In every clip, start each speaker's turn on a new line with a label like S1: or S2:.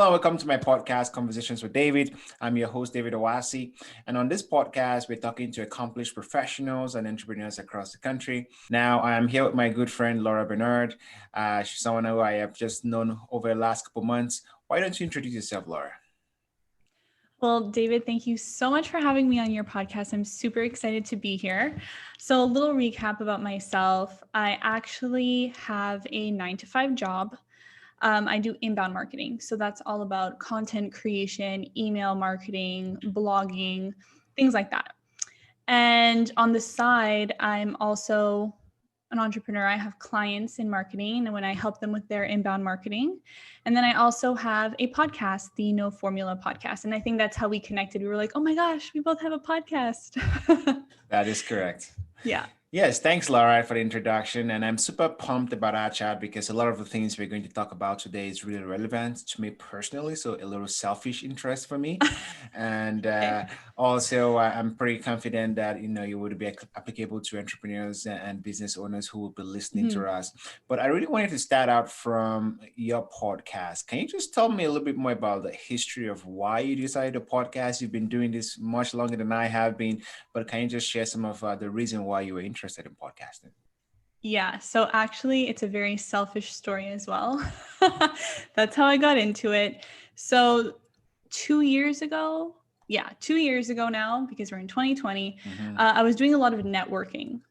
S1: Hello, welcome to my podcast, Conversations with David. I'm your host, David Owasi. And on this podcast, we're talking to accomplished professionals and entrepreneurs across the country. Now, I am here with my good friend, Laura Bernhard. She's someone who I have just known over the last couple months. Why don't you introduce yourself, Laura?
S2: Well, David, thank you so much for having me on your podcast. I'm super excited to be here. So a little recap about myself. I actually have a 9-to-5 job. I do inbound marketing. So that's all about content creation, email marketing, blogging, things like that. And on the side, I'm also an entrepreneur. I have clients in marketing and when I help them with their inbound marketing. And then I also have a podcast, the No Formula podcast. And I think that's how we connected. We were like, oh my gosh, we both have a podcast.
S1: That is correct.
S2: Yeah.
S1: Yes, thanks, Laura, for the introduction. And I'm super pumped about our chat because a lot of the things we're going to talk about today is really relevant to me personally. So a little selfish interest for me. And also, I'm pretty confident that, you would be applicable to entrepreneurs and business owners who will be listening to us. But I really wanted to start out from your podcast. Can you just tell me a little bit more about the history of why you decided to podcast? You've been doing this much longer than I have been, but can you just share some of the reason why you were interested in podcasting?
S2: Yeah, so actually it's a very selfish story as well. That's how I got into it. So 2 years ago now, because we're in 2020, I was doing a lot of networking.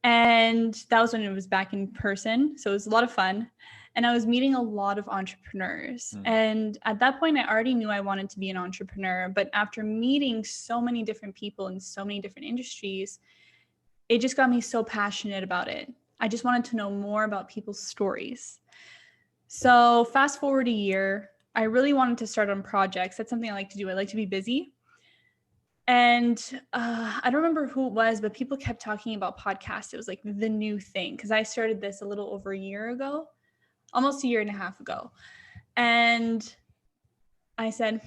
S2: And that was when it was back in person. So it was a lot of fun. And I was meeting a lot of entrepreneurs. And at that point, I already knew I wanted to be an entrepreneur. But after meeting so many different people in so many different industries, it just got me so passionate about it. I just wanted to know more about people's stories. So fast forward a year, I really wanted to start on projects. That's something I like to do. I like to be busy. And I don't remember who it was, but people kept talking about podcasts. It was like the new thing because I started this a little over a year ago, almost a year and a half ago. And I said,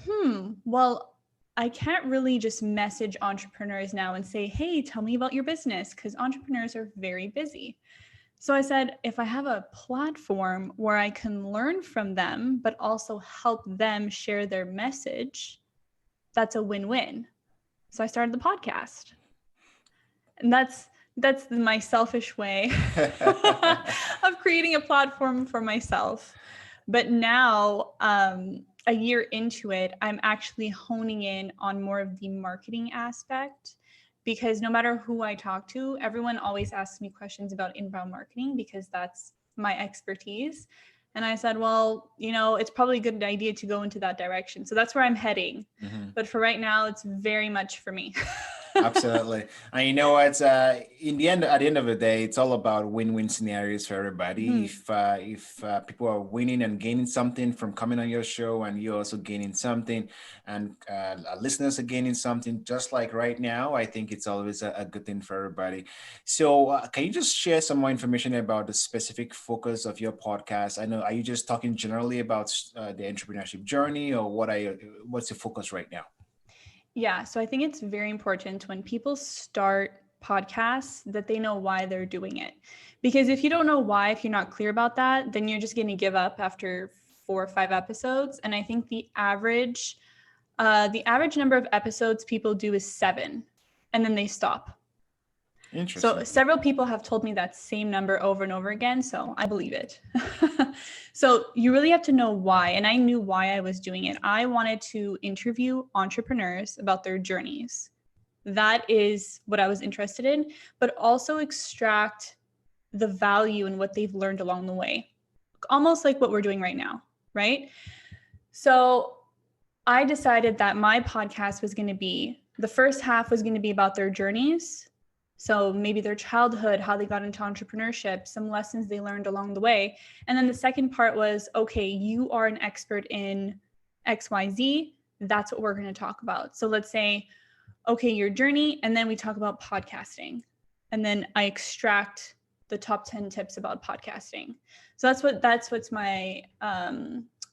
S2: well, I can't really just message entrepreneurs now and say, hey, tell me about your business, because entrepreneurs are very busy. So I said, if I have a platform where I can learn from them, but also help them share their message, that's a win-win. So I started the podcast. And that's my selfish way of creating a platform for myself. But now, a year into it, I'm actually honing in on more of the marketing aspect because no matter who I talk to, everyone always asks me questions about inbound marketing because that's my expertise. And I said, well, it's probably a good idea to go into that direction. So that's where I'm heading. But for right now, it's very much for me.
S1: Absolutely. And you know what? At the end of the day, it's all about win-win scenarios for everybody. If people are winning and gaining something from coming on your show, and you're also gaining something, and our listeners are gaining something, just like right now, I think it's always a good thing for everybody. So, can you just share some more information about the specific focus of your podcast? I know, are you just talking generally about the entrepreneurship journey, or what's your focus right now?
S2: Yeah, so I think it's very important when people start podcasts that they know why they're doing it. Because if you don't know why, if you're not clear about that, then you're just going to give up after 4 or 5 episodes. And I think the average number of episodes people do is 7, and then they stop.
S1: Interesting.
S2: So several people have told me that same number over and over again, so I believe it. So you really have to know why, and I knew why I was doing it. I wanted to interview entrepreneurs about their journeys. That is what I was interested in, but also extract the value in what they've learned along the way, almost like what we're doing right now, right? So I decided that my podcast was going to be, the first half was going to be about their journeys. So maybe their childhood, how they got into entrepreneurship, some lessons they learned along the way. And then the second part was, okay, you are an expert in XYZ. That's what we're going to talk about. So let's say, okay, your journey. And then we talk about podcasting. And then I extract the top 10 tips about podcasting. So that's my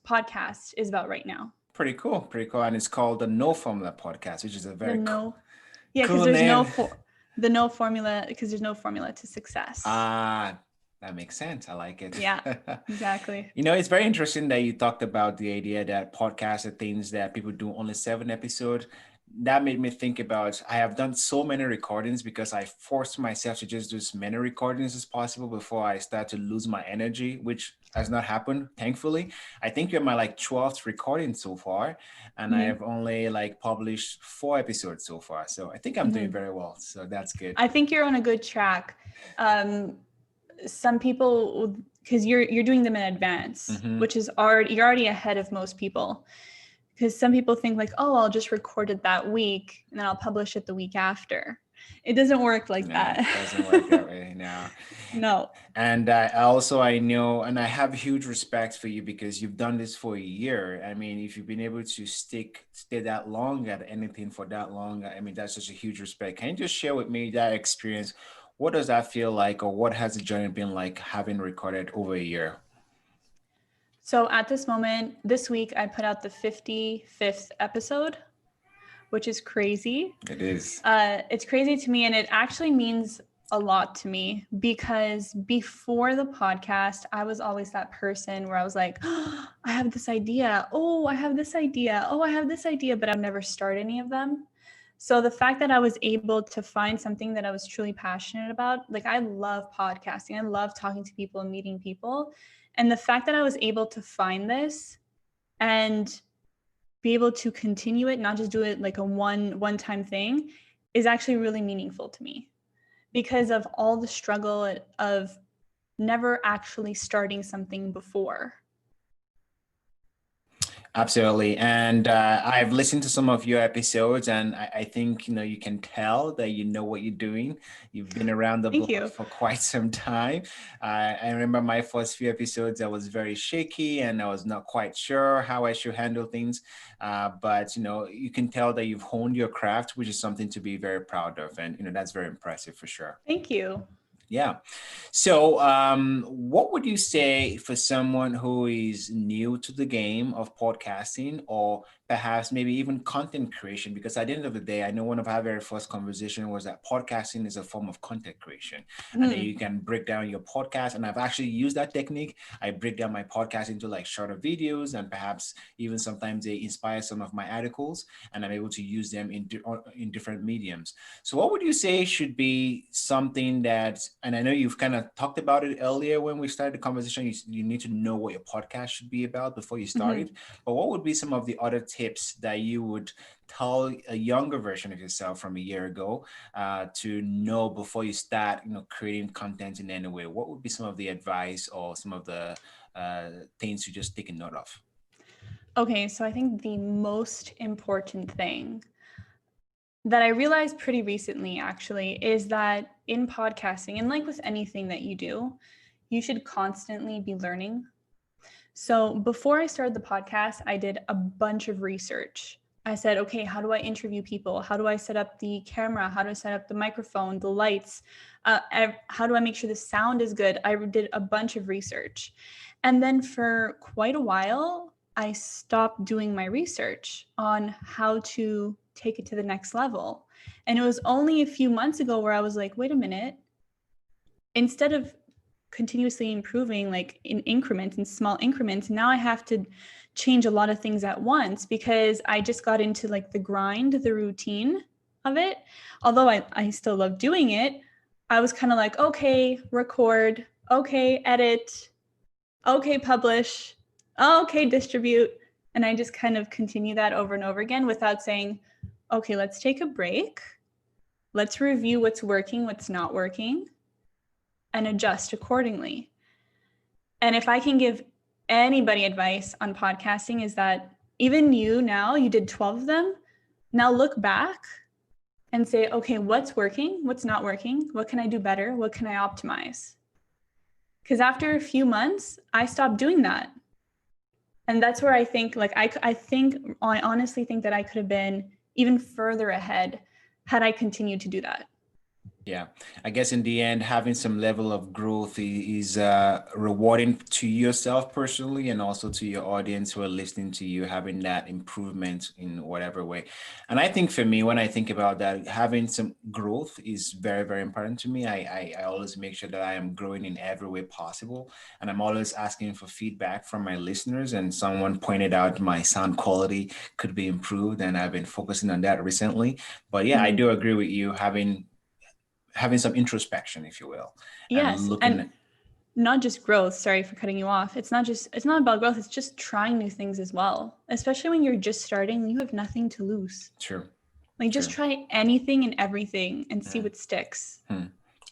S2: podcast is about right now.
S1: Pretty cool. And it's called the No Formula Podcast, which is a very cool
S2: because there's
S1: name.
S2: no formula, because there's no formula to success.
S1: That makes sense. I like it.
S2: Yeah, exactly.
S1: It's very interesting that you talked about the idea that podcasts are things that people do only 7 episodes. That made me think about I have done so many recordings because I forced myself to just do as many recordings as possible before I start to lose my energy, which has not happened, thankfully. I think you're my like 12th recording so far, and I
S2: Hmm.
S1: have only like published 4 episodes so far. So I think I'm doing
S2: Hmm.
S1: very well. So that's good.
S2: I think you're on a good track. Um, some people, because you're doing them in advance,
S1: Hmm.
S2: which is already you're already ahead of most people. Because some people think like, oh, I'll just record it that week and then I'll publish it the week after. It doesn't work like
S1: No,
S2: that.
S1: it doesn't work that way now.
S2: No.
S1: And I know, and I have huge respect for you because you've done this for a year. I mean, if you've been able to stay that long at anything for that long, I mean, that's just a huge respect. Can you just share with me that experience? What does that feel like, or what has the journey been like having recorded over a year?
S2: So at this moment, this week, I put out the 55th episode, which is crazy.
S1: It is.
S2: It's crazy to me, and it actually means a lot to me because before the podcast, I was always that person where I was like, oh, I have this idea. Oh, I have this idea. Oh, I have this idea, but I would never start any of them. So the fact that I was able to find something that I was truly passionate about, like I love podcasting, I love talking to people and meeting people. And the fact that I was able to find this and be able to continue it, not just do it like a one time thing, is actually really meaningful to me because of all the struggle of never actually starting something before.
S1: Absolutely. And I've listened to some of your episodes, and I think, you can tell that you know what you're doing. You've been around the
S2: Thank
S1: block
S2: you.
S1: for quite some time. I remember my first few episodes, I was very shaky and I was not quite sure how I should handle things. But, you can tell that you've honed your craft, which is something to be very proud of. And, that's very impressive for sure.
S2: Thank you.
S1: Yeah. So, what would you say for someone who is new to the game of podcasting or perhaps maybe even content creation? Because at the end of the day, I know one of our very first conversation was that podcasting is a form of content creation. And then you
S2: Mm-hmm.
S1: can break down your podcast. And I've actually used that technique. I break down my podcast into like shorter videos and perhaps even sometimes they inspire some of my articles and I'm able to use them in different mediums. So, what would you say should be something that, and I know you've kind of talked about it earlier when we started the conversation, you need to know what your podcast should be about before you start it.
S2: Mm-hmm.
S1: But what would be some of the other tips that you would tell a younger version of yourself from a year ago to know before you start, creating content in any way? What would be some of the advice or some of the things you just take a note of?
S2: Okay, so I think the most important thing that I realized pretty recently actually is that in podcasting, and like with anything that you do, you should constantly be learning. So before I started the podcast, I did a bunch of research. I said, okay, how do I interview people? How do I set up the camera? How do I set up the microphone, the lights? How do I make sure the sound is good? I did a bunch of research. And then for quite a while, I stopped doing my research on how to take it to the next level. And it was only a few months ago where I was like, wait a minute, instead of continuously improving like in increments, in small increments, now I have to change a lot of things at once because I just got into like the grind, the routine of it. Although I still love doing it, I was kind of like, okay, record, okay, edit, okay, publish, okay, distribute. And I just kind of continue that over and over again without saying, okay, let's take a break. Let's review what's working, what's not working, and adjust accordingly. And if I can give anybody advice on podcasting, is that even you now, you did 12 of them. Now look back and say, okay, what's working? What's not working? What can I do better? What can I optimize? Because after a few months, I stopped doing that. And that's where I think, like, I honestly think that I could have been even further ahead had I continued to do that.
S1: Yeah, I guess in the end, having some level of growth is rewarding to yourself personally and also to your audience who are listening to you, having that improvement in whatever way. And I think for me, when I think about that, having some growth is very, very important to me. I always make sure that I am growing in every way possible. And I'm always asking for feedback from my listeners. And someone pointed out my sound quality could be improved. And I've been focusing on that recently. But yeah, I
S2: Mhm.
S1: do agree with you having some introspection, if you will, and
S2: Yes,
S1: looking
S2: and
S1: at,
S2: not just growth. Sorry for cutting you off. It's not about growth. It's just trying new things as well. Especially when you're just starting, you have nothing to lose.
S1: true,
S2: Like just
S1: true.
S2: try anything and everything and see
S1: Mm,
S2: what sticks.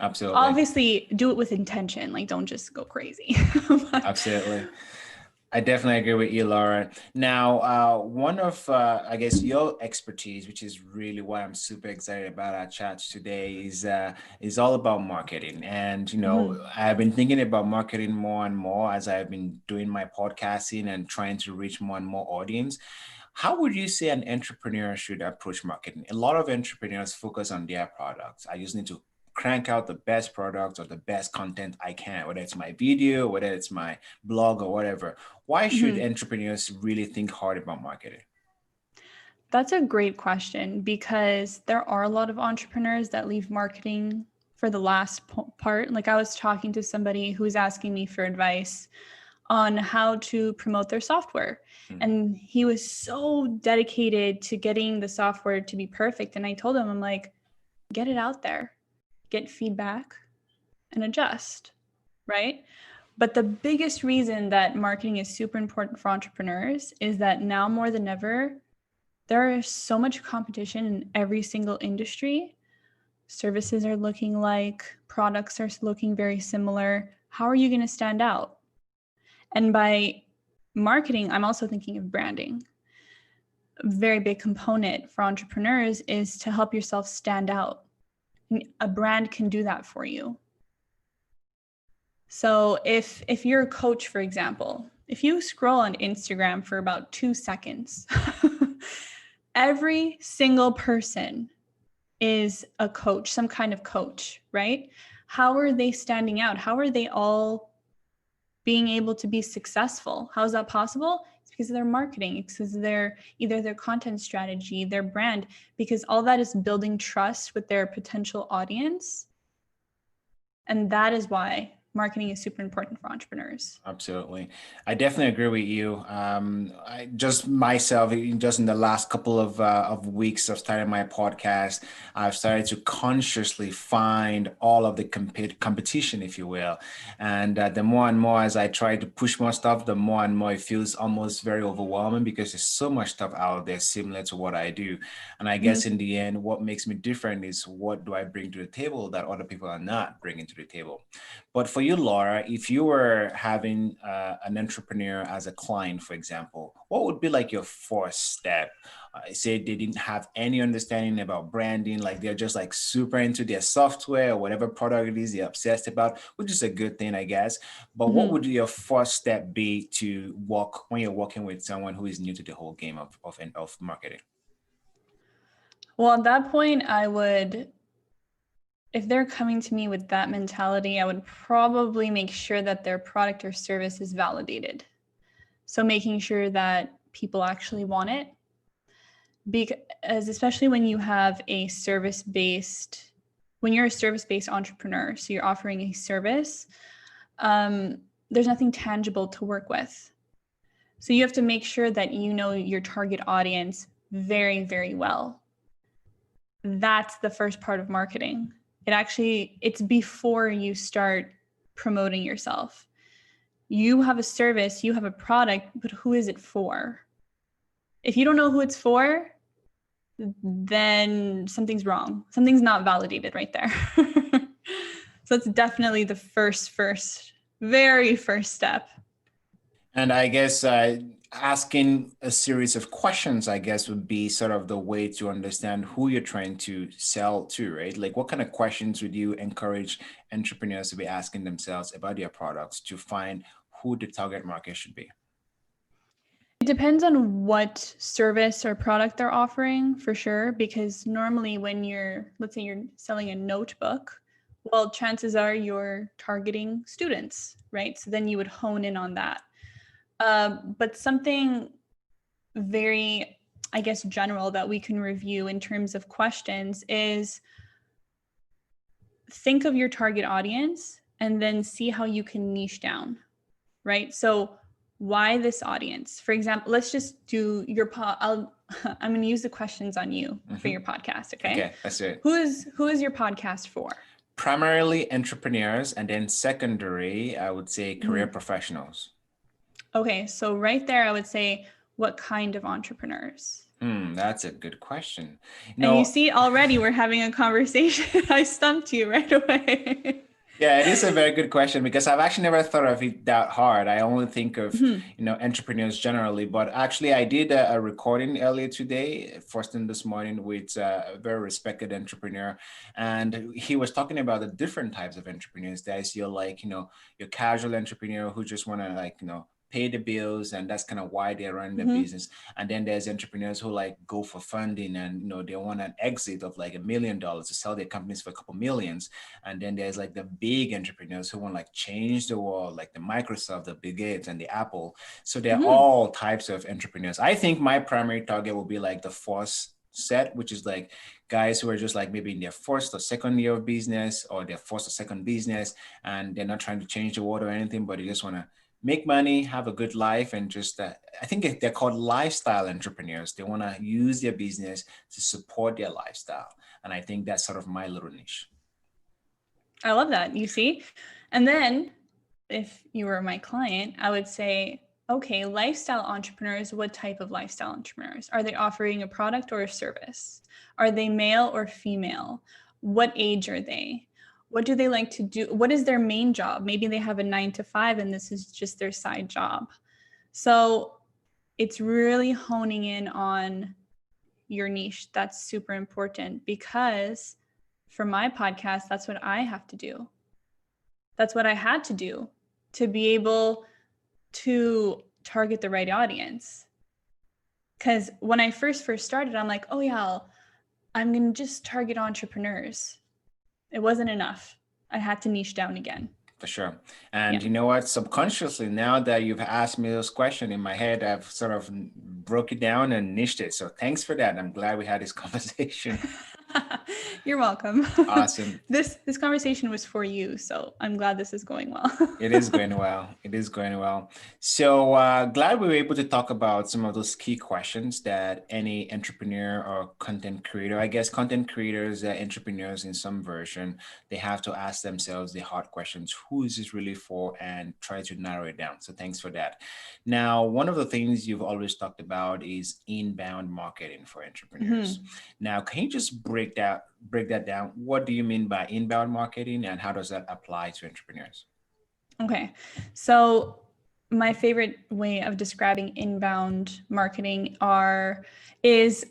S1: absolutely,
S2: Obviously, do it with intention. Like don't just go crazy.
S1: absolutely. I definitely agree with you, Laura. Now, one of, I guess, your expertise, which is really what I'm super excited about our chat today, is all about marketing. And
S2: Mhm.
S1: I've been thinking about marketing more and more as I've been doing my podcasting and trying to reach more and more audience. How would you say an entrepreneur should approach marketing? A lot of entrepreneurs focus on their products. I just need to crank out the best product or the best content I can, whether it's my video, whether it's my blog or whatever. Why should
S2: Mhm.
S1: entrepreneurs really think hard about marketing?
S2: That's a great question because there are a lot of entrepreneurs that leave marketing for the last part. Like I was talking to somebody who was asking me for advice on how to promote their software.
S1: Hmm.
S2: And he was so dedicated to getting the software to be perfect. And I told him, I'm like, get it out there, get feedback and adjust, right? But the biggest reason that marketing is super important for entrepreneurs is that now more than ever, there is so much competition in every single industry. Services are looking like, products are looking very similar. How are you going to stand out? And by marketing, I'm also thinking of branding. A very big component for entrepreneurs is to help yourself stand out. A brand can do that for you. So if you're a coach, for example, if you scroll on Instagram for about 2 seconds, every single person is a coach, some kind of coach, right? How are they standing out? How are they all being able to be successful? How is that possible? It's because of their marketing, it's because of their either their content strategy, their brand, because all that is building trust with their potential audience. And that is why marketing is super important for entrepreneurs.
S1: Absolutely. I definitely agree with you. I just myself, just in the last couple of weeks of starting my podcast, I've started to consciously find all of the competition, if you will. And the more and more as I try to push more stuff, the more and more it feels almost very overwhelming because there's so much stuff out there similar to what I do. And I guess
S2: Mhm.
S1: in the end, what makes me different is what do I bring to the table that other people are not bringing to the table. But for you, Laura, if you were having an entrepreneur as a client, for example, what would be like your first step? Say they didn't have any understanding about branding, like they're just like super into their software or whatever product it is they're obsessed about, which is a good thing, I guess. But what
S2: Mhm.
S1: would your first step be to walk when you're working with someone who is new to the whole game of marketing?
S2: Well, at that point, I would, if they're coming to me with that mentality, I would probably make sure that their product or service is validated. So making sure that people actually want it, because especially when you have a service based, when you're a service based entrepreneur, so you're offering a service, um, there's nothing tangible to work with. So you have to make sure that you know your target audience very, very well. That's the first part of marketing. It's before you start promoting yourself. You have a service, you have a product, but who is it for? If you don't know who it's for, then something's wrong. Something's not validated right there. So that's definitely the very first step.
S1: And I guess asking a series of questions, I guess, would be sort of the way to understand who you're trying to sell to, right? Like, what kind of questions would you encourage entrepreneurs to be asking themselves about their products to find who the target market should be?
S2: depends on what service or product they're offering for sure, because normally when let's say you're selling a notebook, well, chances are you're targeting students, right? So then you would hone in on that. But something very, I guess, general that we can review in terms of questions is think of your target audience and then see how you can niche down, right? So why this audience? For example, let's just do I'm going to use the questions on you for your podcast, okay?
S1: Okay, that's it.
S2: Who is your podcast for?
S1: Primarily entrepreneurs, and then secondary, I would say career professionals.
S2: Okay, so right there, I would say, what kind of entrepreneurs?
S1: That's a good question.
S2: And you see, already we're having a conversation. I stumped you right away.
S1: Yeah, it is a very good question because I've actually never thought of it that hard. I only think of, entrepreneurs generally, but actually I did a recording earlier today, first thing this morning, with a very respected entrepreneur. And he was talking about the different types of entrepreneurs. There's your casual entrepreneur who just want to pay the bills, and that's kind of why they run the business. And then there's entrepreneurs who go for funding, and they want an exit of $1 million to sell their companies for a couple millions. And then there's the big entrepreneurs who want change the world, like the Microsoft, the Bill Gates, and the Apple. So they're all types of entrepreneurs. I think my primary target will be the first set, which is guys who are just maybe in their first or second year of business, or their first or second business, and they're not trying to change the world or anything, but they just want to make money, have a good life, and just, I think they're called lifestyle entrepreneurs. They want to use their business to support their lifestyle. And I think that's sort of my little niche.
S2: I love that, you see? And then if you were my client, I would say, okay, lifestyle entrepreneurs, what type of lifestyle entrepreneurs? Are they offering a product or a service? Are they male or female? What age are they? What do they like to do? What is their main job? Maybe they have a 9 to 5 and this is just their side job. So it's really honing in on your niche. That's super important, because for my podcast, that's what I have to do. That's what I had to do to be able to target the right audience. Because when I first started, I'm like, oh yeah, I'm going to just target entrepreneurs. It wasn't enough. I had to niche down again.
S1: For sure. And you know what? Subconsciously, now that you've asked me those questions in my head, I've sort of broke it down and niched it. So thanks for that. I'm glad we had this conversation.
S2: You're welcome.
S1: Awesome.
S2: This conversation was for you, so I'm glad this is going well.
S1: It is going well. It is going well. So glad we were able to talk about some of those key questions that any entrepreneur or content creator, I guess content creators, entrepreneurs in some version, they have to ask themselves the hard questions. Who is this really for? And try to narrow it down. So thanks for that. Now, one of the things you've always talked about is inbound marketing for entrepreneurs. Now, can you just break that down? What do you mean by inbound marketing, and how does that apply to entrepreneurs?
S2: Okay. So my favorite way of describing inbound marketing is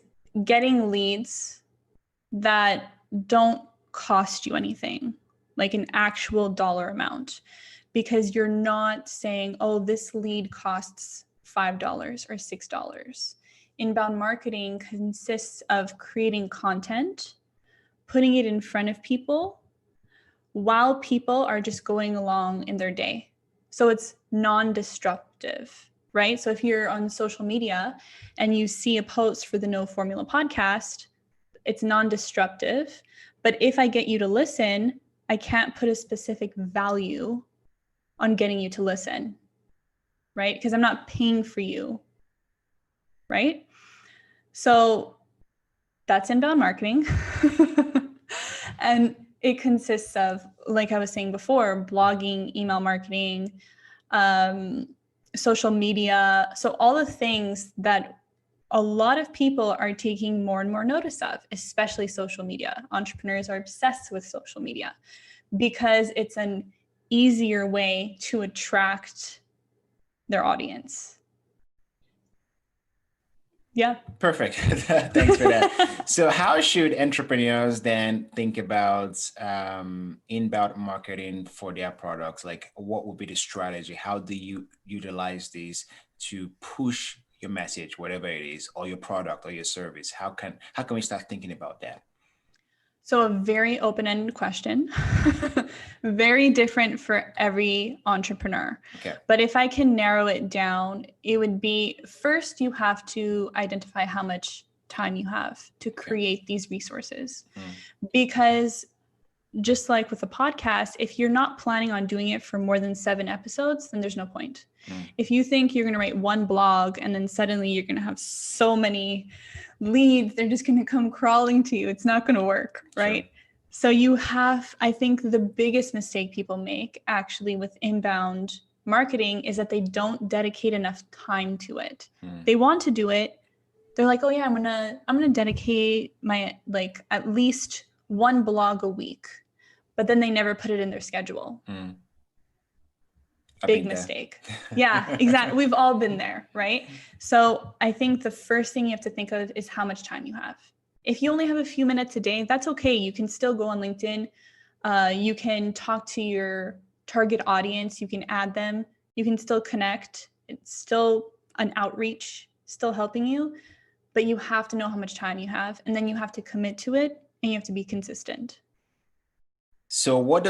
S2: getting leads that don't cost you anything, like an actual dollar amount, because you're not saying, oh, this lead costs $5 or $6. Inbound marketing consists of creating content, putting it in front of people while people are just going along in their day. So it's non-disruptive, right? So if you're on social media and you see a post for the No Formula podcast, it's non-disruptive. But if I get you to listen, I can't put a specific value on getting you to listen, right? Because I'm not paying for you, right? So that's inbound marketing. And it consists of, like I was saying before, blogging, email marketing, social media. So all the things that a lot of people are taking more and more notice of, especially social media. Entrepreneurs are obsessed with social media because it's an easier way to attract their audience. Yeah.
S1: Perfect. Thanks for that. So how should entrepreneurs then think about inbound marketing for their products? Like, what would be the strategy? How do you utilize these to push your message, whatever it is, or your product or your service? How can we start thinking about that?
S2: So a very open-ended question, very different for every entrepreneur.
S1: Okay.
S2: But if I can narrow it down, it would be first, you have to identify how much time you have to create these resources. Because just like with a podcast, if you're not planning on doing it for more than 7 episodes, then there's no point. If you think you're going to write one blog and then suddenly you're going to have so many leads, they're just going to come crawling to you, it's not going to work, right? Sure. So I think the biggest mistake people make actually with inbound marketing is that they don't dedicate enough time to it. They want to do it. They're like, oh yeah, I'm gonna dedicate my at least one blog a week, but then they never put it in their schedule. Big mistake. Yeah, exactly. We've all been there, right? So I think the first thing you have to think of is how much time you have. If you only have a few minutes a day, that's okay. You can still go on LinkedIn. You can talk to your target audience. You can add them. You can still connect. It's still an outreach, still helping you, but you have to know how much time you have, and then you have to commit to it, and you have to be consistent.
S1: So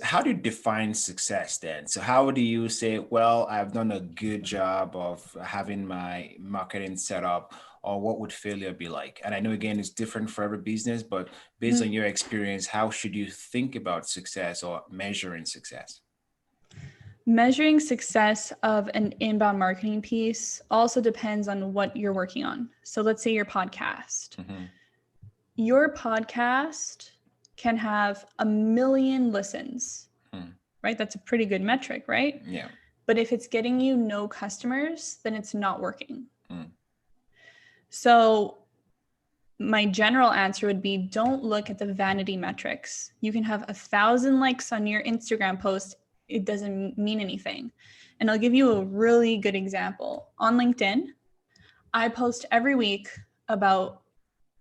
S1: how do you define success then? So how do you say, well, I've done a good job of having my marketing set up, or what would failure be like? And I know, again, it's different for every business, but based on your experience, how should you think about success or measuring success?
S2: Measuring success of an inbound marketing piece also depends on what you're working on. So let's say your podcast. Your podcast can have 1 million listens, right? That's a pretty good metric, right?
S1: Yeah.
S2: But if it's getting you no customers, then it's not working. So my general answer would be, don't look at the vanity metrics. You can have 1,000 likes on your Instagram post. It doesn't mean anything. And I'll give you a really good example. On LinkedIn, I post every week about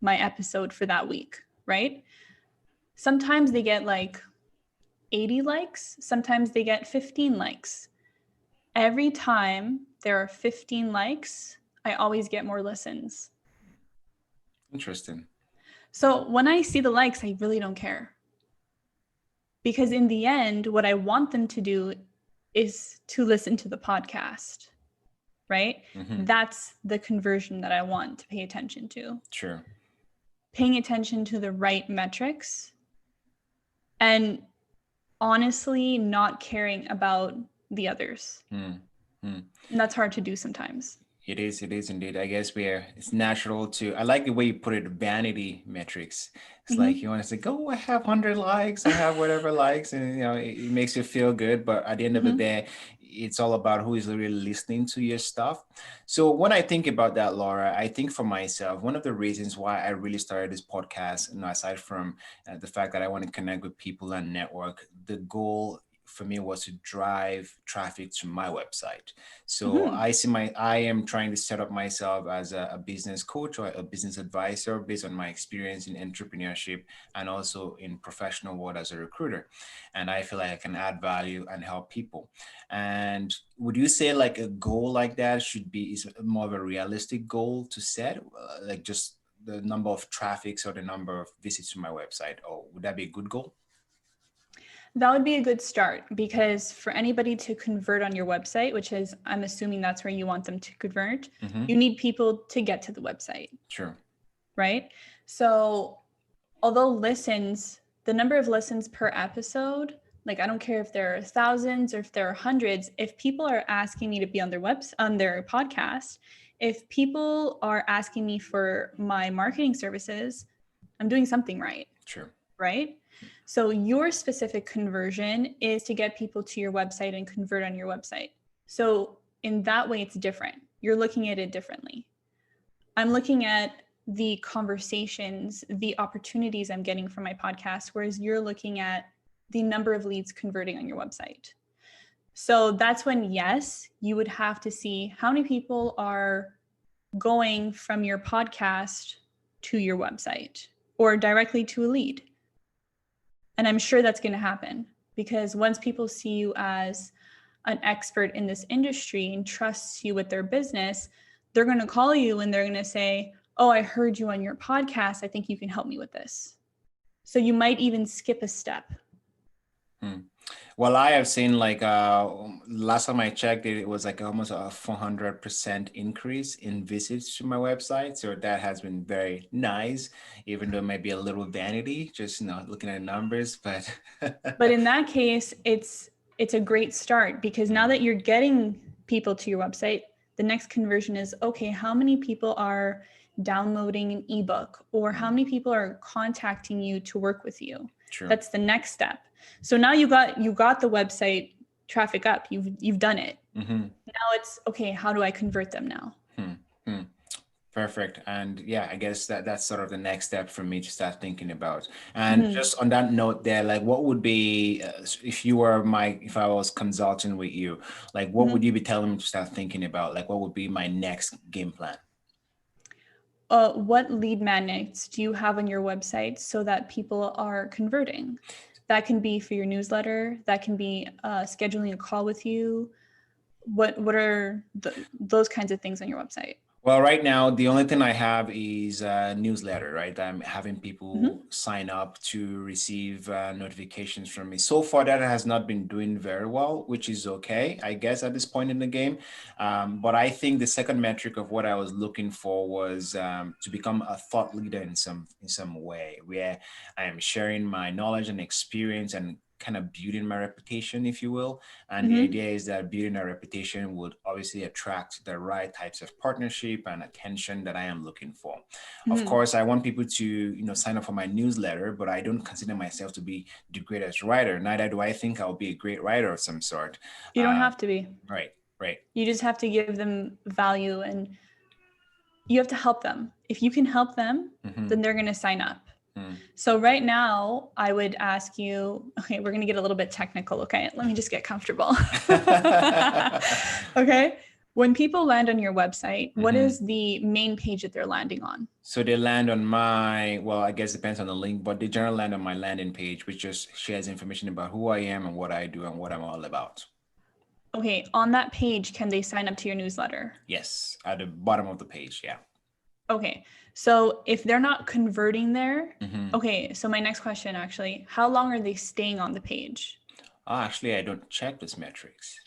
S2: my episode for that week, right? Sometimes they get 80 likes. Sometimes they get 15 likes. Every time there are 15 likes, I always get more listens.
S1: Interesting.
S2: So when I see the likes, I really don't care. Because in the end, what I want them to do is to listen to the podcast, right? That's the conversion that I want to pay attention to.
S1: Sure.
S2: Paying attention to the right metrics and honestly not caring about the others. And that's hard to do sometimes.
S1: It is indeed. I guess it's natural I like the way you put it, vanity metrics. It's like you want to say, oh, I have 100 likes, I have whatever likes, and it makes you feel good. But at the end of the day, it's all about who is really listening to your stuff. So when I think about that, Laura, I think for myself, one of the reasons why I really started this podcast, aside from the fact that I want to connect with people and network, the goal for me was to drive traffic to my website. So I am trying to set up myself as a business coach or a business advisor based on my experience in entrepreneurship and also in professional world as a recruiter. And I feel like I can add value and help people. And would you say a goal like that is more of a realistic goal to set, like just the number of traffics or the number of visits to my website? Or would that be a good goal?
S2: That would be a good start, because for anybody to convert on your website, which is, I'm assuming that's where you want them to convert, you need people to get to the website.
S1: Sure.
S2: Right? So although the number of listens per episode, I don't care if there are thousands or if there are hundreds, if people are asking me to be on their on their podcast, if people are asking me for my marketing services, I'm doing something right.
S1: Sure.
S2: Right? So your specific conversion is to get people to your website and convert on your website. So in that way, it's different. You're looking at it differently. I'm looking at the conversations, the opportunities I'm getting from my podcast, whereas you're looking at the number of leads converting on your website. So that's when, yes, you would have to see how many people are going from your podcast to your website or directly to a lead. And I'm sure that's going to happen, because once people see you as an expert in this industry and trust you with their business, they're going to call you and they're going to say, oh, I heard you on your podcast. I think you can help me with this. So you might even skip a step.
S1: Well, I have seen like last time I checked it was like almost a 400% increase in visits to my website. So that has been very nice, even though it might be a little vanity, just looking at numbers. But
S2: but in that case, it's a great start, because now that you're getting people to your website, the next conversion is, okay, how many people are downloading an ebook, or how many people are contacting you to work with you?
S1: True.
S2: That's the next step. So now you got the website traffic up. You've done it. Now it's, okay, how do I convert them now?
S1: Perfect. And yeah, I guess that's sort of the next step for me to start thinking about. And just on that note there, like what would be, if I was consulting with you, like what would you be telling me to start thinking about? Like what would be my next game plan?
S2: What lead magnets do you have on your website so that people are converting? That can be for your newsletter. That can be scheduling a call with you. What are those kinds of things on your website?
S1: Well, right now, the only thing I have is a newsletter, right? I'm having people sign up to receive notifications from me. So far, that has not been doing very well, which is okay, I guess, at this point in the game. But I think the second metric of what I was looking for was to become a thought leader in some way, where I am sharing my knowledge and experience and kind of building my reputation, if you will. And the idea is that building a reputation would obviously attract the right types of partnership and attention that I am looking for. Of course, I want people to, sign up for my newsletter, but I don't consider myself to be the greatest writer. Neither do I think I'll be a great writer of some sort.
S2: You don't have to be.
S1: Right.
S2: You just have to give them value, and you have to help them. If you can help them, then they're going to sign up. So right now, I would ask you, okay, we're going to get a little bit technical. Okay, let me just get comfortable. Okay. When people land on your website, what is the main page that they're landing on?
S1: So they land on I guess it depends on the link, but they generally land on my landing page, which just shares information about who I am and what I do and what I'm all about.
S2: Okay, on that page, can they sign up to your newsletter?
S1: Yes, at the bottom of the page, yeah.
S2: Okay, so if they're not converting there, okay, so my next question actually, how long are they staying on the page?
S1: Actually, I don't check those metrics.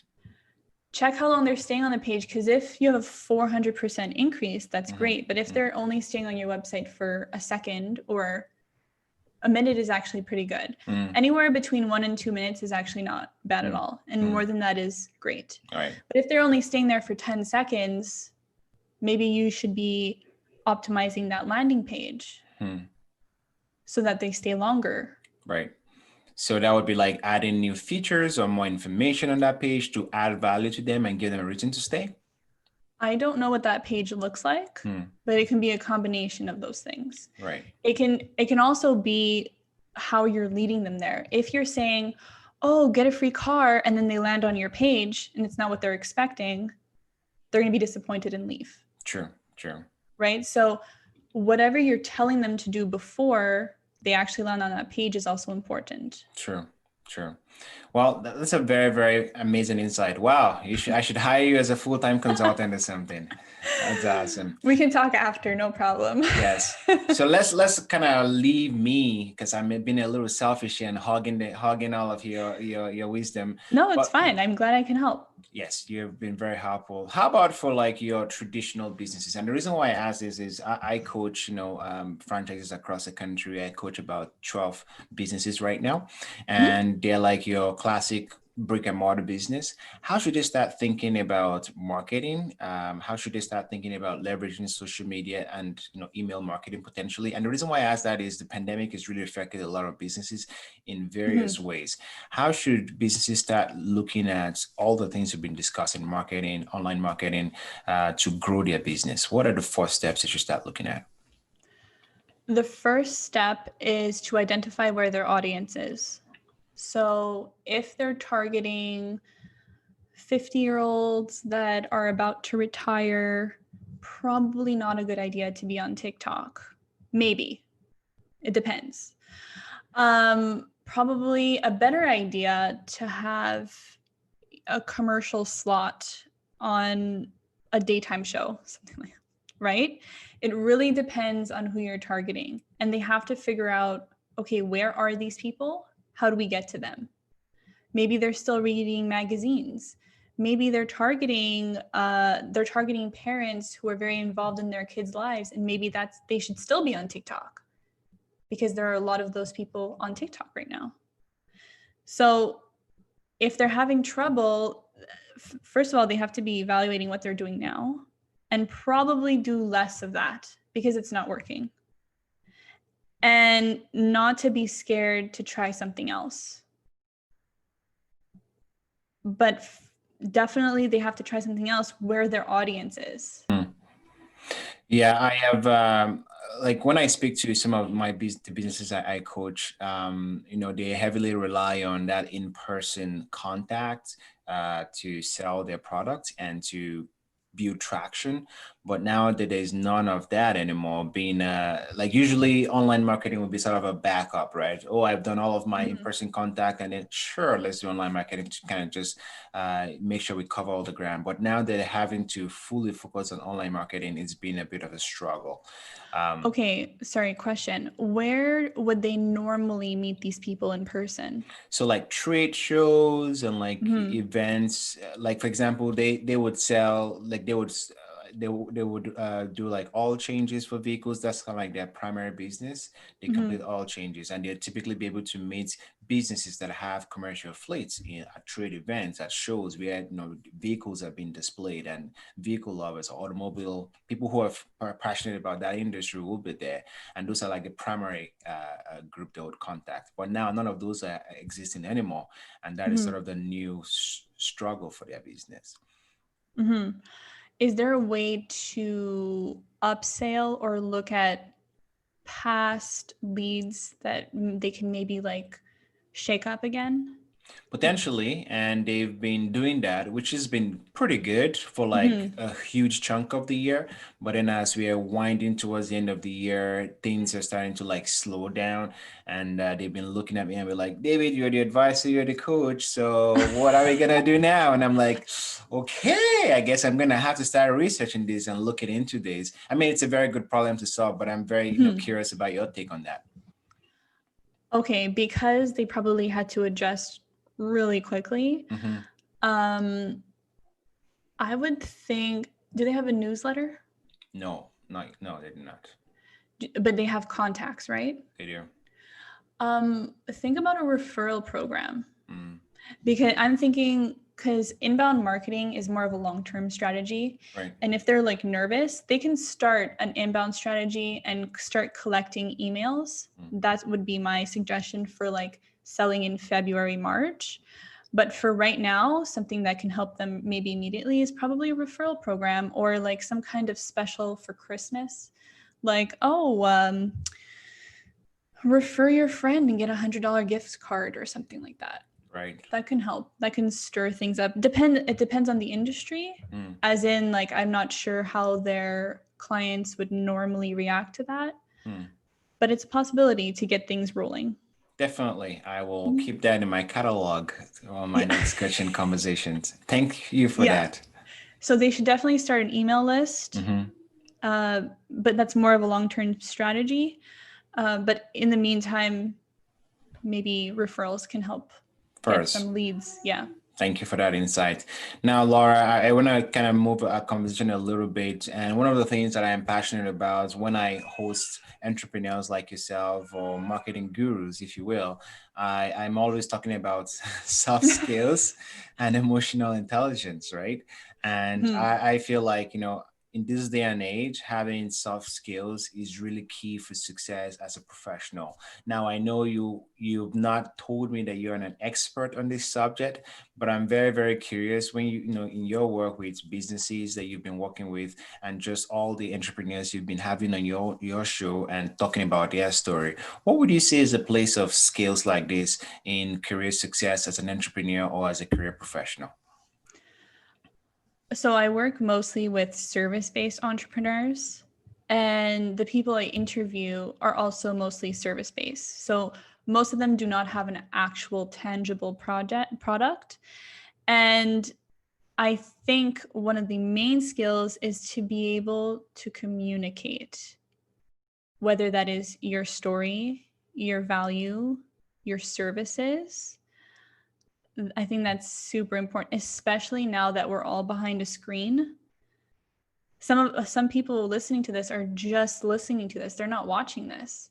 S2: Check how long they're staying on the page, because if you have a 400% increase, that's great. But if they're only staying on your website for a second or a minute is actually pretty good. Anywhere between 1 and 2 minutes is actually not bad at all. And more than that is great.
S1: All right.
S2: But if they're only staying there for 10 seconds, maybe you should be optimizing that landing page so that they stay longer.
S1: Right. So that would be like adding new features or more information on that page to add value to them and give them a reason to stay.
S2: I don't know what that page looks like, but it can be a combination of those things.
S1: Right.
S2: It can also be how you're leading them there. If you're saying, oh, get a free car, and then they land on your page and it's not what they're expecting, they're going to be disappointed and leave.
S1: True.
S2: Right? So whatever you're telling them to do before they actually land on that page is also important.
S1: True. Well, that's a very, very amazing insight. Wow. I should hire you as a full-time consultant or something. That's awesome.
S2: We can talk after, no problem.
S1: Yes. So let's kind of leave me, because I'm being a little selfish and hogging all of your wisdom.
S2: No, it's fine. I'm glad I can help.
S1: Yes, you've been very helpful. How about for like your traditional businesses? And the reason why I ask this is I coach, franchises across the country. I coach about 12 businesses right now, and they're like your classic brick and mortar business. How should they start thinking about marketing? How should they start thinking about leveraging social media and email marketing potentially? And the reason why I ask that is the pandemic has really affected a lot of businesses in various ways. How should businesses start looking at all the things we've been discussing, marketing, online marketing, to grow their business? What are the 4 steps they should start looking at?
S2: The first step is to identify where their audience is. So if they're targeting 50-year-olds that are about to retire, probably not a good idea to be on TikTok. Maybe. It depends. Probably a better idea to have a commercial slot on a daytime show, something like that, right? It really depends on who you're targeting. And they have to figure out, okay, where are these people? How do we get to them? Maybe they're still reading magazines. Maybe they're targeting parents who are very involved in their kids' lives, and maybe they should still be on TikTok because there are a lot of those people on TikTok right now. So if they're having trouble, first of all, they have to be evaluating what they're doing now and probably do less of that because it's not working. And not to be scared to try something else. But definitely they have to try something else where their audience is.
S1: Yeah, I have like when I speak to some of the businesses I coach, they heavily rely on that in-person contact to sell their products and to build traction. But now that there's none of that anymore, being like usually online marketing would be sort of a backup, right? Oh, I've done all of my in-person contact, and then sure, let's do online marketing to kind of just make sure we cover all the ground. But now that having to fully focus on online marketing, it's been a bit of a struggle.
S2: Okay, sorry, question. Where would they normally meet these people in person?
S1: So like trade shows and like events, like for example, they would sell, like they would do like oil changes for vehicles. That's kind of like their primary business. They complete oil changes, and they'll typically be able to meet businesses that have commercial fleets at trade events, at shows where vehicles are being displayed, and vehicle lovers, automobile people who are passionate about that industry will be there, and those are like the primary group they would contact. But now none of those are existing anymore, and that is sort of the new struggle for their business.
S2: Is there a way to upsell or look at past leads that they can maybe like shake up again?
S1: Potentially, and they've been doing that, which has been pretty good for like a huge chunk of the year. But then as we are winding towards the end of the year, things are starting to like slow down, and they've been looking at me and be like, David, you're the advisor, you're the coach, so what are we gonna do now? And I'm like, okay, I guess I'm gonna have to start researching this and looking into this. I mean, it's a very good problem to solve, but I'm very curious about your take on that.
S2: Okay, because they probably had to adjust really quickly. I would think, do they have a newsletter?
S1: No, they do not.
S2: But they have contacts, right?
S1: They do.
S2: Think about a referral program. Because I'm thinking, because inbound marketing is more of a long-term strategy.
S1: Right.
S2: And if they're like nervous, they can start an inbound strategy and start collecting emails. That would be my suggestion for like selling in February, March. But for right now, something that can help them maybe immediately is probably a referral program or like some kind of special for Christmas. Like, refer your friend and get $100 gift card or something like that.
S1: Right.
S2: That can help. That can stir things up. It depends on the industry. As in, like, I'm not sure how their clients would normally react to that. But it's a possibility to get things rolling.
S1: Definitely. I will keep that in my catalog on my next coaching conversations. Thank you for that.
S2: So they should definitely start an email list. But that's more of a long-term strategy. But in the meantime, maybe referrals can help get some leads. Yeah.
S1: Thank you for that insight. Now, Laura, I want to kind of move our conversation a little bit. And one of the things that I am passionate about when I host entrepreneurs like yourself or marketing gurus, if you will, I'm always talking about soft skills and emotional intelligence, right? And I feel like, in this day and age, having soft skills is really key for success as a professional. Now, I know you've not told me that you're an expert on this subject, but I'm very, very curious when in your work with businesses that you've been working with and just all the entrepreneurs you've been having on your show and talking about their story, what would you say is a place of skills like this in career success as an entrepreneur or as a career professional?
S2: So I work mostly with service-based entrepreneurs, and the people I interview are also mostly service-based. So most of them do not have an actual tangible product. And I think one of the main skills is to be able to communicate, whether that is your story, your value, your services. I think that's super important, especially now that we're all behind a screen. Some people listening to this are just listening to this. They're not watching this.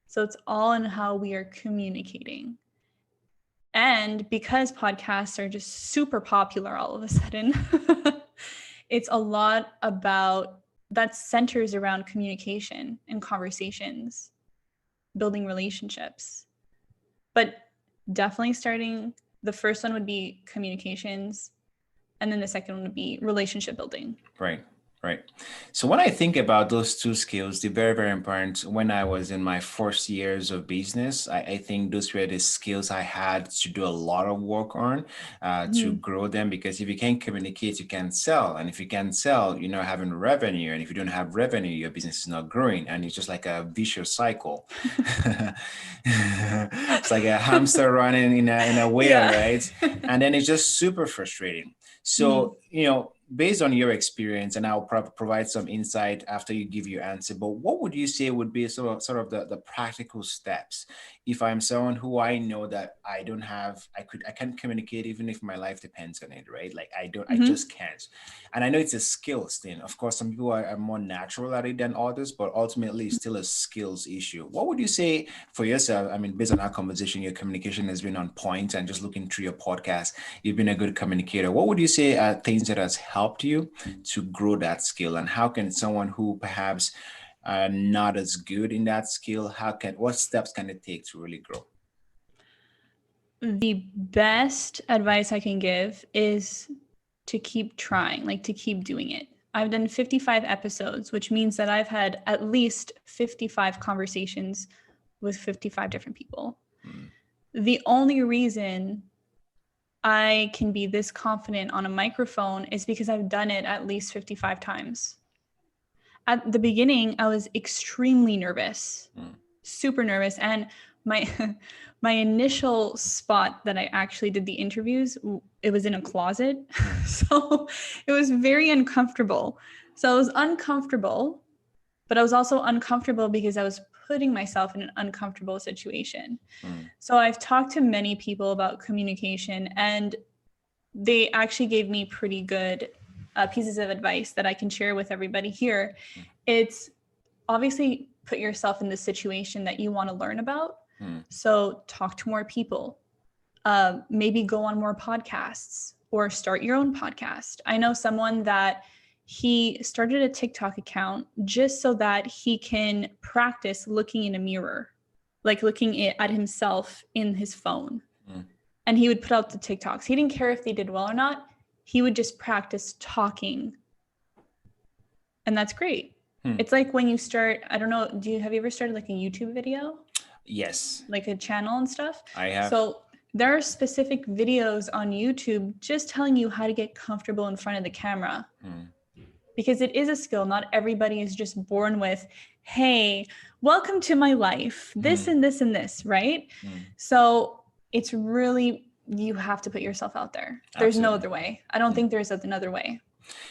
S2: So it's all in how we are communicating. And because podcasts are just super popular all of a sudden, it's a lot about that centers around communication and conversations, building relationships. But definitely starting, the first one would be communications, and then the second one would be relationship building.
S1: Right. Right. So when I think about those two skills, they're very, very important. When I was in my first years of business, I think those were the skills I had to do a lot of work on to grow them. Because if you can't communicate, you can't sell. And if you can't sell, you're not having revenue. And if you don't have revenue, your business is not growing. And it's just like a vicious cycle. It's like a hamster running in a wheel, right? And then it's just super frustrating. So, based on your experience, and I'll provide some insight after you give your answer, but what would you say would be sort of the practical steps if I'm someone who I know that I don't have, I can't communicate even if my life depends on it, right? Like I just can't. And I know it's a skills thing. Of course, some people are more natural at it than others, but ultimately it's still a skills issue. What would you say for yourself? I mean, based on our conversation, your communication has been on point, and just looking through your podcast, you've been a good communicator. What would you say are things that has helped you to grow that skill, and how can someone who perhaps not as good in that skill, what steps can it take to really grow?
S2: The best advice I can give is to keep trying, like to keep doing it. I've done 55 episodes, which means that I've had at least 55 conversations with 55 different people. The only reason I can be this confident on a microphone is because I've done it at least 55 times. At the beginning, I was extremely nervous, super nervous. And my my initial spot that I actually did the interviews, it was in a closet. So it was very uncomfortable. So I was uncomfortable, but I was also uncomfortable because I was putting myself in an uncomfortable situation. So I've talked to many people about communication, and they actually gave me pretty good pieces of advice that I can share with everybody here. It's obviously put yourself in the situation that you want to learn about. So talk to more people, maybe go on more podcasts or start your own podcast. I know someone that he started a TikTok account just so that he can practice looking in a mirror, like looking at himself in his phone. And he would put out the TikToks. He didn't care if they did well or not. He would just practice talking. And that's great. It's like when you start, I don't know, have you ever started like a YouTube video?
S1: Yes.
S2: Like a channel and stuff?
S1: I have.
S2: So there are specific videos on YouTube just telling you how to get comfortable in front of the camera. Because it is a skill. Not everybody is just born with, hey, welcome to my life, this and this and this, right? So it's really, you have to put yourself out there. There's no other way. I don't think there's another way.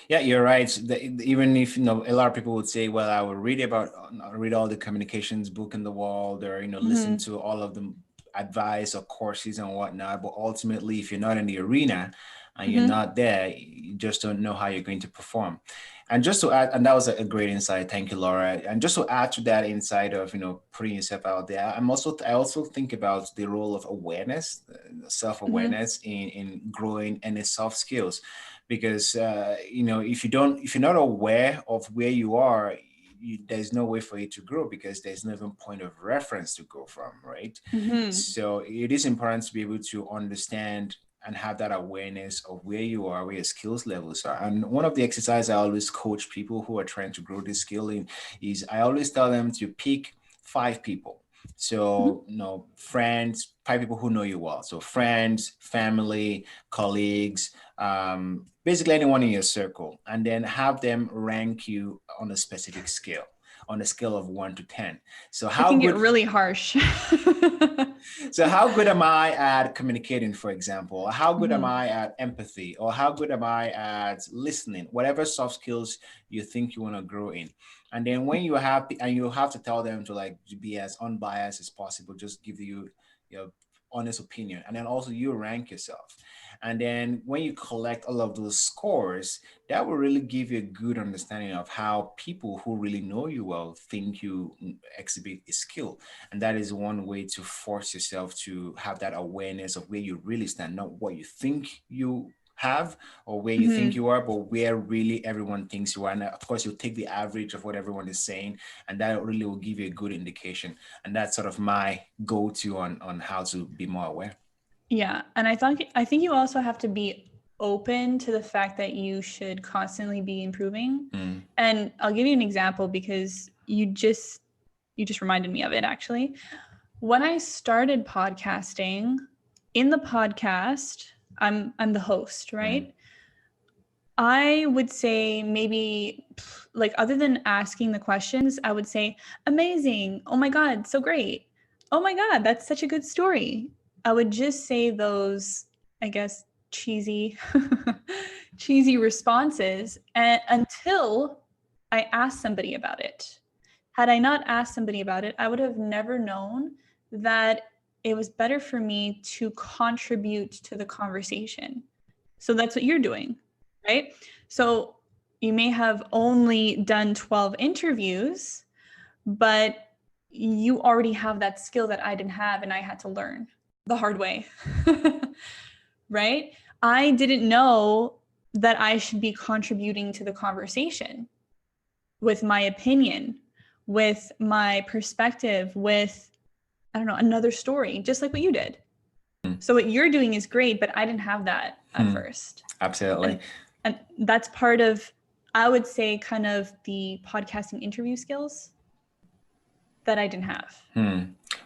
S1: Yeah, you're right. Even if, a lot of people would say, well, I will read all the communications book in the world, or, listen to all of the advice or courses and whatnot. But ultimately, if you're not in the arena and you're not there, you just don't know how you're going to perform. And just to add, and that was a great insight. Thank you, Laura. And just to add to that insight of, putting yourself out there, I also think about the role of awareness, self-awareness in growing any soft skills. Because, if you're not aware of where you are, there's no way for you to grow, because there's no even point of reference to go from, right? So it is important to be able to understand and have that awareness of where you are, where your skills levels are. And one of the exercises I always coach people who are trying to grow this skill in is, I always tell them to pick 5 people. So, friends, 5 people who know you well. So friends, family, colleagues, basically anyone in your circle, and then have them rank you on a specific scale. on a scale of 1 to 10. So
S2: It
S1: how
S2: can get
S1: good
S2: really harsh.
S1: so how good am I at communicating, for example? How good am
S2: Mhm.
S1: I at empathy? Or how good am I at listening? Whatever soft skills you think you want to grow in. And then when you have, and you have to tell them to like be as unbiased as possible, just give you your honest opinion. And then also you rank yourself. And then when you collect all of those scores, that will really give you a good understanding of how people who really know you well think you exhibit a skill. And that is one way to force yourself to have that awareness of where you really stand, not what you think you have or where you think
S2: Mhm.
S1: you are, but where really everyone thinks you are. And of course, you'll take the average of what everyone is saying, and that really will give you a good indication. And that's sort of my go-to on how to be more aware.
S2: Yeah, and I think you also have to be open to the fact that you should constantly be improving.
S1: Mm,
S2: And I'll give you an example because you just reminded me of it actually. When I started podcasting, in the podcast, I'm the host,
S1: mm,
S2: right? I would say maybe like other than asking the questions, I would say amazing. Oh my god, so great. Oh my god, that's such a good story. I would just say those, I guess, cheesy cheesy responses until I asked somebody about it. Had I not asked somebody about it, I would have never known that it was better for me to contribute to the conversation. So that's what you're doing, right? So you may have only done 12 interviews, but you already have that skill that I didn't have and I had to learn the hard way. Right? I didn't know that I should be contributing to the conversation with my opinion, with my perspective, with, I don't know, another story, just like what you did.
S1: mm,
S2: So what you're doing is great, but I didn't have that at
S1: mm.
S2: first.
S1: Absolutely.
S2: And that's part of, I would say, kind of the podcasting interview skills that I didn't have.
S1: Hmm.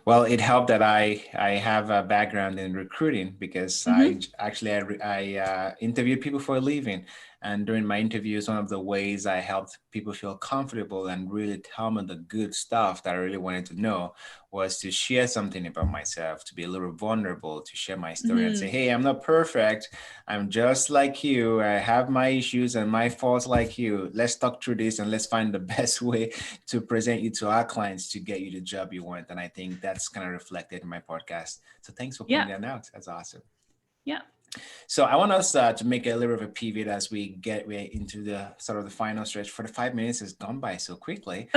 S1: Well, it helped that I have a background in recruiting because I
S2: Mm-hmm.
S1: actually interviewed people for a living, and during my interviews, one of the ways I helped people feel comfortable and really tell me the good stuff that I really wanted to know was to share something about myself, to be a little vulnerable, to share my story and say,
S2: Mm-hmm.
S1: "Hey, I'm not perfect. I'm just like you. I have my issues and my faults like you. Let's talk through this and let's find the best way to present you to our clients to get you the job you want." And I think that's kind of reflected in my podcast. So thanks for
S2: Yeah.
S1: pointing that out. That's awesome.
S2: Yeah.
S1: So I want us to make a little bit of a pivot as we get into the sort of the final stretch. For the 5 minutes has gone by so quickly.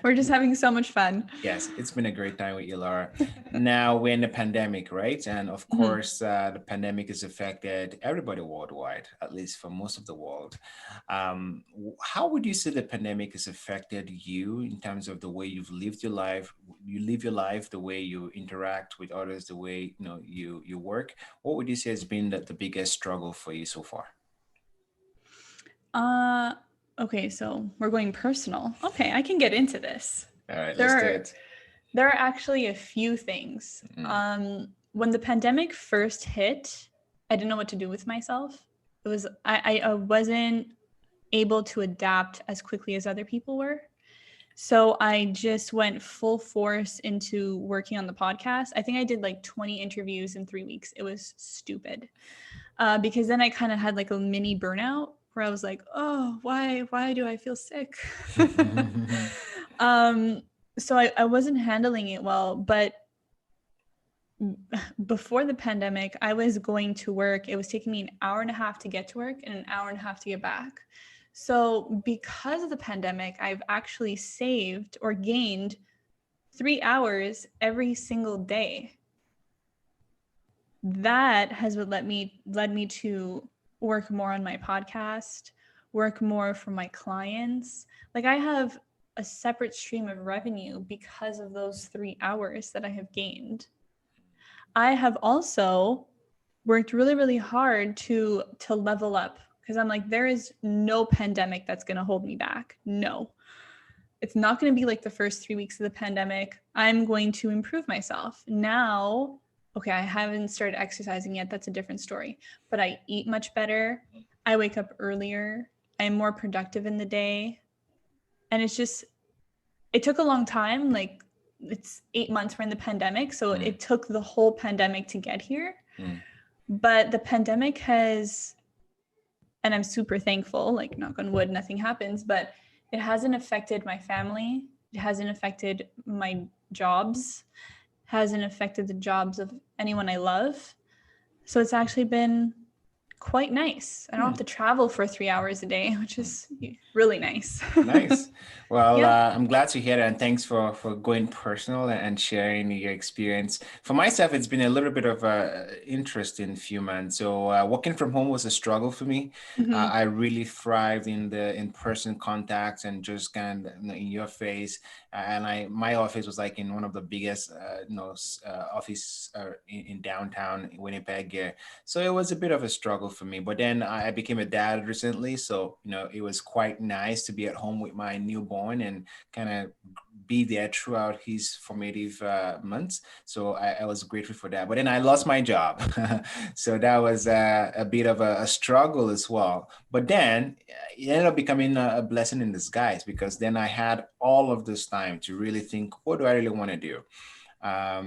S2: We're just having so much fun.
S1: Yes, it's been a great time with you, Laura. Now we're in the pandemic, right? And of
S2: Mm-hmm.
S1: course, the pandemic has affected everybody worldwide, at least for most of the world. How would you say the pandemic has affected you in terms of the way you've lived your life? You live your life, the way you interact with others, the way you work. What would you say has been the biggest struggle for you so far?
S2: Uh, okay, so we're going personal. Okay, I can get into this.
S1: All right,
S2: There
S1: let's do
S2: are
S1: it.
S2: there are actually a few things.
S1: Mm,
S2: When the pandemic first hit, I didn't know what to do with myself. It was I wasn't able to adapt as quickly as other people were. So I just went full force into working on the podcast. I think I did like 20 interviews in 3 weeks. It was stupid. Because then I kind of had like a mini burnout where I was like, oh, why do I feel sick? um, so I wasn't handling it well. But before the pandemic, I was going to work. It was taking me an hour and a half to get to work and an hour and a half to get back. So because of the pandemic, I've actually saved or gained 3 hours every single day. That has what led me to work more on my podcast, work more for my clients. Like I have a separate stream of revenue because of those 3 hours that I have gained. I have also worked really, really hard to level up because I'm like, there is no pandemic that's going to hold me back. No, it's not going to be like the first 3 weeks of the pandemic. I'm going to improve myself now. Okay, I haven't started exercising yet. That's a different story. But I eat much better. I wake up earlier. I'm more productive in the day. And it took a long time. Like, it's 8 months, we're in the pandemic. So it took the whole pandemic to get here. But the pandemic has, and I'm super thankful, like knock on wood, nothing happens, but it hasn't affected my family. It hasn't affected my jobs, hasn't affected the jobs of anyone I love. So it's actually been quite nice. I don't have to travel for 3 hours a day, which is really nice.
S1: Nice. Well,
S2: Yeah.
S1: I'm glad to hear that, and thanks for going personal and sharing your experience. For myself, it's been a little bit of a interesting few months. So, working from home was a struggle for me.
S2: Mm-hmm.
S1: I really thrived in the in-person contacts and just kind of, in your face. And my office was like in one of the biggest, office in downtown Winnipeg here. So it was a bit of a struggle for me. But then I became a dad recently, so it was quite nice to be at home with my newborn and kind of be there throughout his formative months. So I was grateful for that. But then I lost my job, so that was a bit of a struggle as well. But then it ended up becoming a blessing in disguise, because then I had all of this time to really think, what do I really want to do?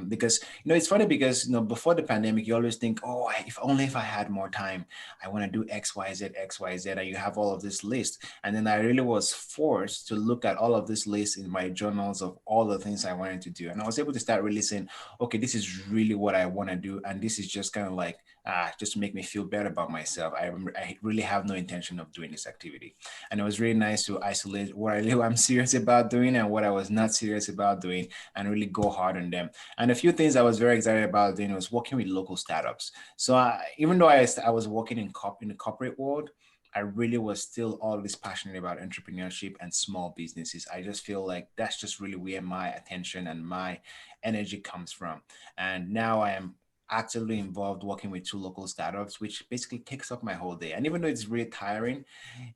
S1: Because it's funny, because before the pandemic you always think, oh, if only if I had more time, I want to do XYZ, and you have all of this list. And then I really was forced to look at all of this list in my journals of all the things I wanted to do, and I was able to start really saying, okay, this is really what I want to do, and this is just kind of like just to make me feel better about myself. I really have no intention of doing this activity. And it was really nice to isolate what I knew I'm serious about doing and what I was not serious about doing, and really go hard on them. And a few things I was very excited about doing was working with local startups. So even though I was working in the corporate world, I really was still always passionate about entrepreneurship and small businesses. I just feel like that's just really where my attention and my energy comes from. And now I am actively involved working with two local startups, which basically takes up my whole day. And even though it's really tiring,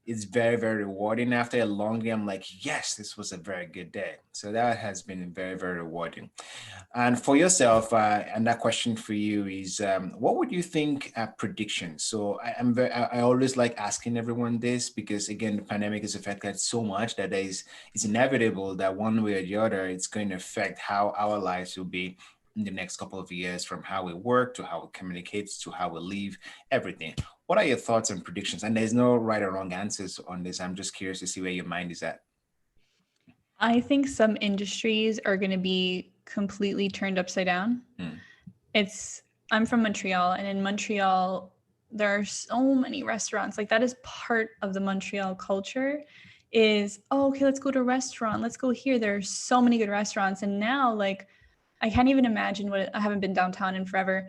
S1: it's very, very rewarding. After a long day, I'm like, yes, this was a very good day. So that has been very, very rewarding. And for yourself, and that question for you is, what would you think predictions? So I always like asking everyone this, because again, the pandemic has affected so much that it's inevitable that one way or the other, it's going to affect how our lives will be in the next couple of years, from how we work to how we communicate to how we live, everything. What are your thoughts and predictions? And there's no right or wrong answers on this. I'm just curious to see where your mind is at.
S2: I think some industries are going to be completely turned upside down.
S1: Hmm.
S2: I'm from Montreal, and in Montreal, there are so many restaurants. Like, that is part of the Montreal culture is, oh, okay, let's go to a restaurant. Let's go here. There are so many good restaurants. And now, like, I can't even imagine I haven't been downtown in forever.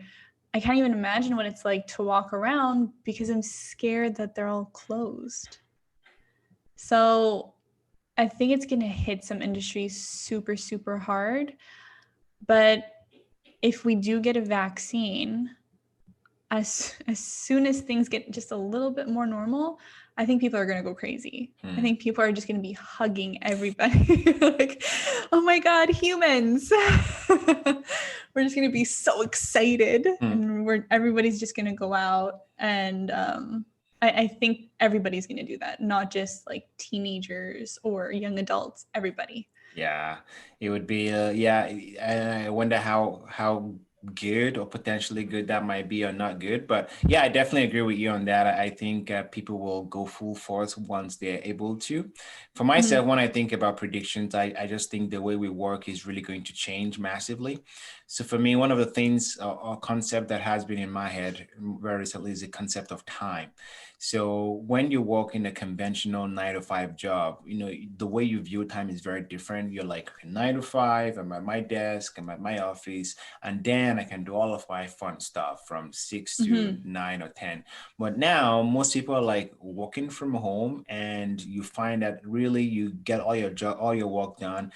S2: I can't even imagine what it's like to walk around, because I'm scared that they're all closed. So I think it's going to hit some industries super, super hard. But if we do get a vaccine, as soon as things get just a little bit more normal, I think people are going to go crazy. I think people are just going to be hugging everybody. Like, oh my God, humans. We're just going to be so excited, and everybody's just going to go out. And I think everybody's going to do that, not just like teenagers or young adults, everybody.
S1: Yeah, it would be, yeah. And I wonder how good or potentially good that might be, or not good. But yeah, I definitely agree with you on that. I think people will go full force once they're able to. For myself, when I think about predictions, I just think the way we work is really going to change massively. So for me, one of the things or concept that has been in my head very recently is the concept of time. So when you work in a conventional 9 to 5 job, the way you view time is very different. You're like, okay, 9 to 5, I'm at my desk, I'm at my office, and then I can do all of my fun stuff from 6 to 9 or 10. But now most people are like working from home, and you find that really you get all your work done.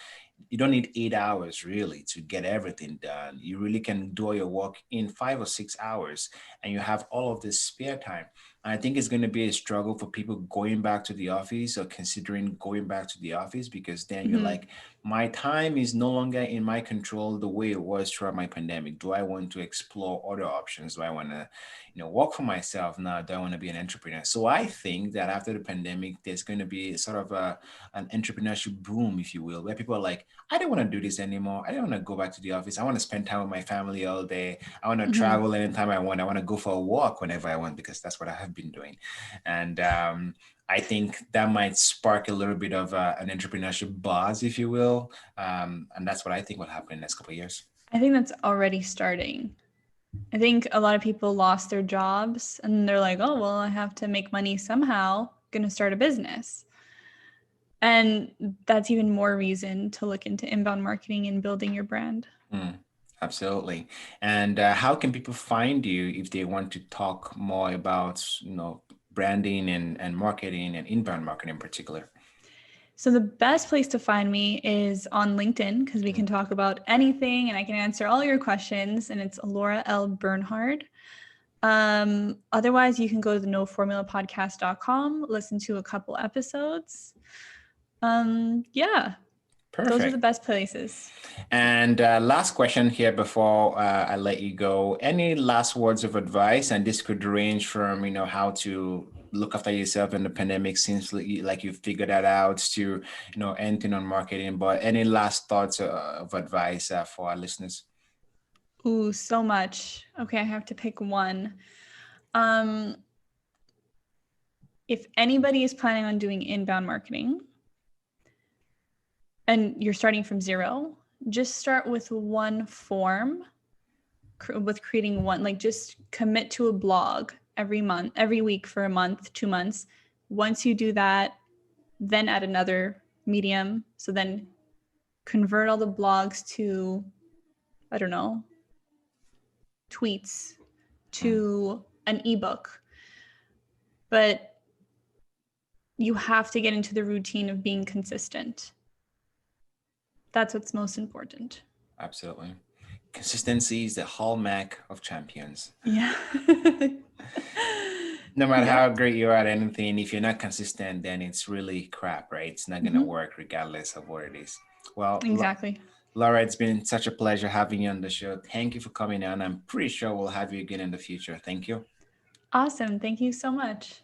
S1: You don't need 8 hours really to get everything done. You really can do all your work in 5 or 6 hours, and you have all of this spare time. I think it's going to be a struggle for people going back to the office or considering going back to the office, because then you're
S2: Hmm.
S1: like, my time is no longer in my control the way it was throughout my pandemic. Do I want to explore other options? Do I want to, work for myself now? Do I want to be an entrepreneur? So I think that after the pandemic, there's going to be sort of an entrepreneurship boom, if you will, where people are like, I don't want to do this anymore. I don't want to go back to the office. I want to spend time with my family all day. I want to
S2: Hmm.
S1: travel anytime I want. I want to go for a walk whenever I want, because that's what I have been doing. And I think that might spark a little bit of an entrepreneurship buzz, if you will. And that's what I think will happen in the next couple of years.
S2: I think that's already starting. I think a lot of people lost their jobs and they're like, oh, well, I have to make money somehow, going to start a business. And that's even more reason to look into inbound marketing and building your brand.
S1: Mm, absolutely. And how can people find you if they want to talk more about, branding and marketing and inbound marketing in particular?
S2: So the best place to find me is on LinkedIn because we can talk about anything and I can answer all your questions. And it's Laura L. Bernhard. Otherwise, you can go to the noformulapodcast.com, listen to a couple episodes. Yeah, those are the
S1: Perfect.
S2: best places.
S1: And last question here before I let you go. Any last words of advice? And this could range from, how to look after yourself in the pandemic, seems like you figured that out, to, anything on marketing. But any last thoughts of advice for our listeners?
S2: Ooh, so much. Okay, I have to pick one. Um, if anybody is planning on doing inbound marketing and you're starting from zero, just start with one form, with creating one, like just commit to a blog every month, every week for a month, 2 months. Once you do that, then add another medium. So then convert all the blogs to, I don't know, tweets,
S1: Hmm,
S2: to an ebook. But you have to get into the routine of being consistent. That's what's most important.
S1: absolutely. Consistency is the hallmark of champions.
S2: Yeah.
S1: No matter how
S2: Yep.
S1: great you are at anything, if you're not consistent, then it's really crap, right? It's not going to
S2: Mm-hmm.
S1: work regardless of what it is. Well,
S2: Exactly.
S1: Laura, it's been such a pleasure having you on the show. Thank you for coming on. I'm pretty sure we'll have you again in the future. Thank you.
S2: Awesome. Thank you so much.